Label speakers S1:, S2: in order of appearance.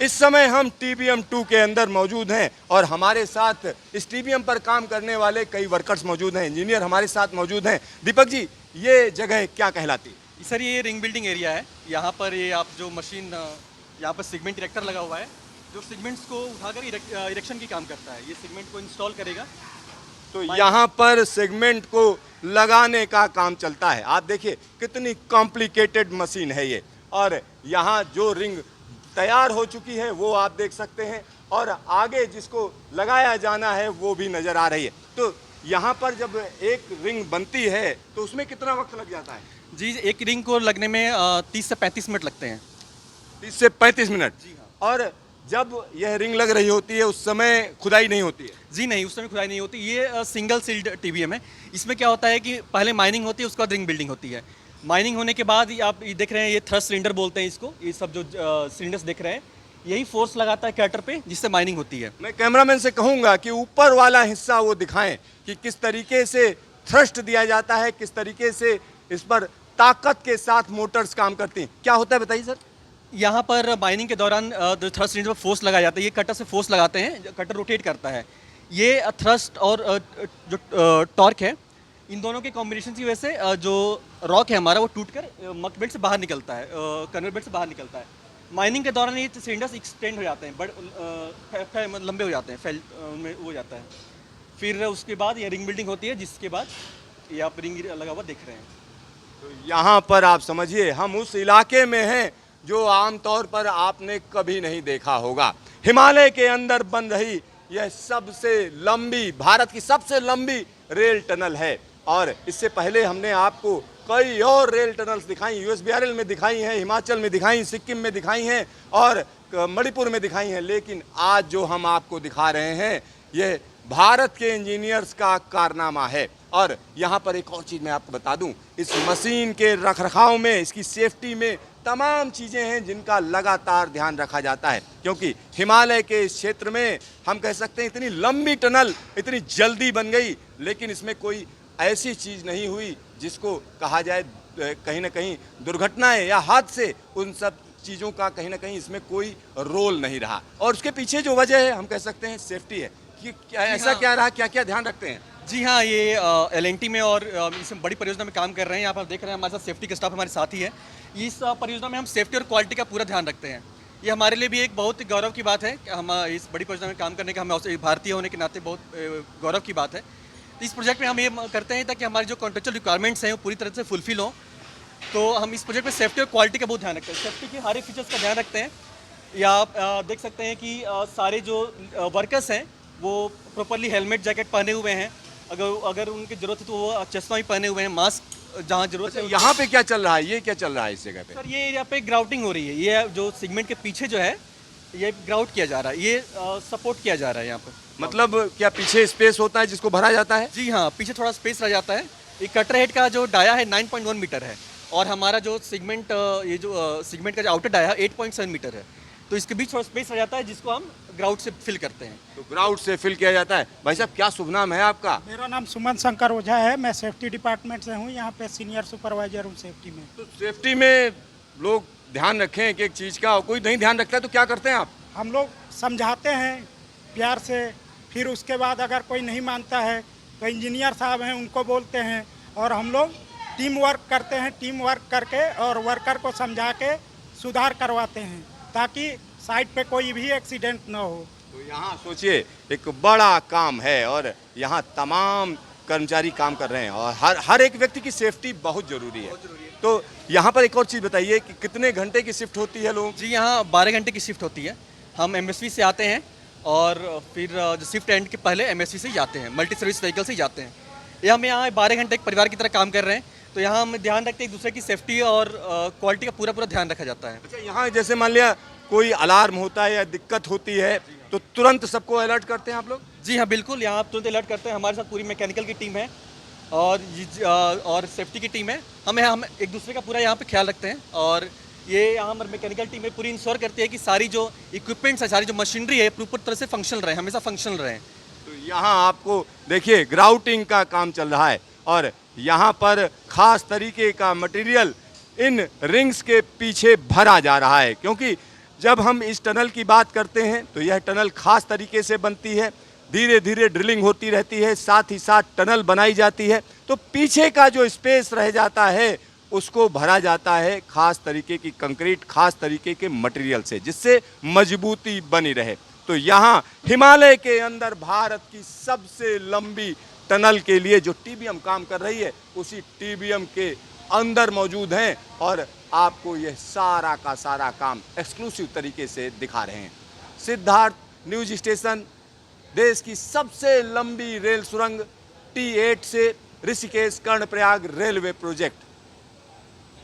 S1: इस समय हम TBM 2 के अंदर मौजूद हैं और हमारे साथ इस TBM पर काम करने वाले कई वर्कर्स मौजूद हैं, इंजीनियर हमारे साथ मौजूद हैं। दीपक जी, ये जगह क्या कहलाती है?
S2: सर ये रिंग बिल्डिंग एरिया है। यहाँ पर ये आप जो मशीन यहाँ पर सेगमेंट इरेक्टर लगा हुआ है, जो सेगमेंट्स को उठाकर इरेक्शन की काम करता है। ये सेगमेंट को इंस्टॉल करेगा।
S1: तो यहाँ पर सेगमेंट को लगाने का काम चलता है। आप देखिए कितनी कॉम्प्लिकेटेड मशीन है ये, और यहाँ जो रिंग तैयार हो चुकी है वो आप देख सकते हैं, और आगे जिसको लगाया जाना है वो भी नज़र आ रही है। तो यहाँ पर जब एक रिंग बनती है तो उसमें कितना वक्त लग जाता है?
S2: जी, एक रिंग को लगने में 30 से 35 मिनट लगते हैं।
S1: 30 से 35 मिनट?
S2: जी हाँ।
S1: और जब यह रिंग लग रही होती है उस समय खुदाई नहीं होती है?
S2: जी नहीं, उस समय खुदाई नहीं होती। ये सिंगल सील्ड TBM है। इसमें क्या होता है कि पहले माइनिंग होती है, उसके बाद रिंग बिल्डिंग होती है। माइनिंग होने के बाद आप ये देख रहे हैं, ये थ्रस्ट सिलेंडर बोलते हैं इसको। ये सब जो सिलेंडर्स देख रहे हैं, यही फोर्स लगाता है कैटर पे, जिससे माइनिंग होती है।
S1: मैं कैमरामैन से कहूँगा कि ऊपर वाला हिस्सा वो दिखाएं कि किस तरीके से थ्रस्ट दिया जाता है, किस तरीके से इस पर ताकत के साथ मोटर्स काम करती हैं। क्या होता है बताइए सर।
S2: यहाँ पर माइनिंग के दौरान थ्रस्ट सिलेंडर पर फोर्स लगाया जाता है। ये कटर से फोर्स लगाते हैं, कटर रोटेट करता है। ये थ्रस्ट और जो टॉर्क है, इन दोनों के कॉम्बिनेशन की वजह से जो रॉक है हमारा, वो टूटकर मक बेल्ट से बाहर निकलता है, कन्वेयर बेल्ट से बाहर निकलता है। माइनिंग के दौरान ये सिलेंडर्स एक्सटेंड हो जाते हैं, लंबे हो जाते हैं, फैल में हो जाता है। फिर उसके बाद ये रिंग बिल्डिंग होती है, जिसके बाद ये आप रिंग लगा हुआ देख रहे हैं।
S1: तो यहाँ पर आप समझिए हम उस इलाके में हैं जो आमतौर पर आपने कभी नहीं देखा होगा। हिमालय के अंदर बन रही यह सबसे लंबी, भारत की सबसे लंबी रेल टनल है, और इससे पहले हमने आपको कई और रेल टनल्स दिखाई, USBRL में दिखाई हैं, हिमाचल में दिखाई, सिक्किम में दिखाई हैं और मणिपुर में दिखाई हैं, लेकिन आज जो हम आपको दिखा रहे हैं यह भारत के इंजीनियर्स का कारनामा है। और यहाँ पर एक और चीज़ मैं आपको बता दूं, इस मशीन के रखरखाव में, इसकी सेफ्टी में तमाम चीज़ें हैं जिनका लगातार ध्यान रखा जाता है, क्योंकि हिमालय के इस क्षेत्र में हम कह सकते हैं इतनी लंबी टनल इतनी जल्दी बन गई, लेकिन इसमें कोई ऐसी चीज़ नहीं हुई जिसको कहा जाए कहीं ना कहीं दुर्घटनाएं या हादसे, उन सब चीज़ों का कहीं ना कहीं इसमें कोई रोल नहीं रहा। और उसके पीछे जो वजह है हम कह सकते हैं सेफ्टी है। कि क्या ऐसा क्या रहा, क्या क्या ध्यान रखते हैं?
S2: जी हाँ, ये L&T में और इसमें बड़ी परियोजना में काम कर रहे हैं। यहाँ पर देख रहे हैं हमारे साथ सेफ्टी का स्टाफ हमारे साथ ही है। इस परियोजना में हम सेफ्टी और क्वालिटी का पूरा ध्यान रखते हैं। ये हमारे लिए भी एक बहुत गौरव की बात है कि हम इस बड़ी परियोजना में काम करने का, हमें भारतीय होने के नाते बहुत गौरव की बात है। तो इस प्रोजेक्ट में हम ये करते हैं ताकि हमारी जो कॉन्ट्रेक्चुअल रिक्वायरमेंट्स हैं वो पूरी तरह से फुलफिल हो। तो हम इस प्रोजेक्ट में सेफ्टी और क्वालिटी का बहुत ध्यान रखते हैं। सेफ्टी के हर एक फीचर्स का ध्यान रखते हैं। या आप देख सकते हैं कि सारे जो वर्कर्स हैं वो प्रॉपरली हेलमेट जैकेट पहने हुए हैं। अगर उनकी ज़रूरत है तो वो चश्मा भी पहने हुए हैं, मास्क जहाँ जरूरत है।
S1: यहाँ पे क्या चल रहा है, ये क्या चल रहा है इस जगह पे?
S2: सर ये यहाँ पे ग्राउटिंग हो रही है। ये जो सेगमेंट के पीछे जो है ये ग्राउट किया जा रहा है, ये सपोर्ट किया जा रहा है यहाँ पर।
S1: मतलब क्या पीछे स्पेस होता है जिसको भरा जाता है?
S2: जी हाँ, पीछे थोड़ा स्पेस रह जाता है। ये कटर हेड का जो डाया है 9.1 मीटर है, और हमारा जो सेगमेंट ये जो सेगमेंट का जो आउटर डाया है 8.7 मीटर है। तो इसके बीच थोड़ा स्पेस रह जाता है, जिसको हम ग्राउट से फिल करते हैं।
S1: तो ग्राउट से फिल किया जाता है। भाई साहब, क्या शुभ नाम है आपका?
S3: मेरा नाम सुमन शंकर ओझा है। मैं सेफ्टी डिपार्टमेंट से हूँ, यहाँ पे सीनियर सुपरवाइजर हूँ सेफ्टी में।
S1: तो सेफ्टी में लोग ध्यान रखें एक एक चीज़ का, और कोई नहीं ध्यान रखता है तो क्या करते हैं आप?
S3: हम लोग समझाते हैं प्यार से, फिर उसके बाद अगर कोई नहीं मानता है तो इंजीनियर साहब हैं उनको बोलते हैं, और हम लोग टीम वर्क करते हैं। टीम वर्क करके और वर्कर को समझा के सुधार करवाते हैं ताकि साइड पे कोई भी एक्सीडेंट ना हो।
S1: तो यहाँ सोचिए एक बड़ा काम है, और यहाँ तमाम कर्मचारी काम कर रहे हैं, और हर एक व्यक्ति की सेफ्टी बहुत ज़रूरी है। तो यहाँ पर एक और चीज़ बताइए कि कितने घंटे की शिफ्ट होती है लोगों?
S2: जी, यहाँ 12 घंटे की शिफ्ट होती है। हम MSV से आते हैं और फिर जो शिफ्ट एंड के पहले MSV से ही जाते हैं, मल्टी सर्विस व्हीकल से ही जाते हैं। ये हम यहाँ 12 घंटे एक परिवार की तरह काम कर रहे हैं। तो यहाँ हम ध्यान रखते हैं एक दूसरे की सेफ्टी और क्वालिटी का पूरा ध्यान रखा जाता है।
S1: अच्छा, यहाँ जैसे मान लिया कोई अलार्म होता है या दिक्कत होती है तो तुरंत सबको अलर्ट करते हैं आप लोग?
S2: जी हाँ, बिल्कुल, यहाँ आप तुरंत अलर्ट करते हैं। हमारे साथ पूरी मैकेनिकल की टीम है और सेफ्टी की टीम है। हम एक दूसरे का पूरा यहाँ पे ख्याल रखते हैं, और ये यहाँ हमारी मैकेनिकल टीम है पूरी इंश्योर करती है कि सारी जो इक्विपमेंट्स है, सारी जो मशीनरी है प्रॉपर तरह से फंक्शनल रहे, हमेशा फंक्शनल रहे।
S1: तो यहाँ आपको देखिए ग्राउटिंग का काम चल रहा है, और यहाँ पर खास तरीके का मटेरियल इन रिंग्स के पीछे भरा जा रहा है, क्योंकि जब हम इस टनल की बात करते हैं तो यह टनल खास तरीके से बनती है, धीरे धीरे ड्रिलिंग होती रहती है, साथ ही साथ टनल बनाई जाती है, तो पीछे का जो स्पेस रह जाता है उसको भरा जाता है खास तरीके की कंक्रीट, खास तरीके के मटेरियल से, जिससे मजबूती बनी रहे। तो यहाँ हिमालय के अंदर भारत की सबसे लंबी टनल के लिए जो टीबीएम काम कर रही है, उसी टीबीएम के अंदर मौजूद हैं और आपको यह सारा का सारा काम एक्सक्लूसिव तरीके से दिखा रहे हैं। सिद्धार्थ न्यूज स्टेशन, देश की सबसे लंबी रेल सुरंग T8 से ऋषिकेश कर्णप्रयाग रेलवे प्रोजेक्ट।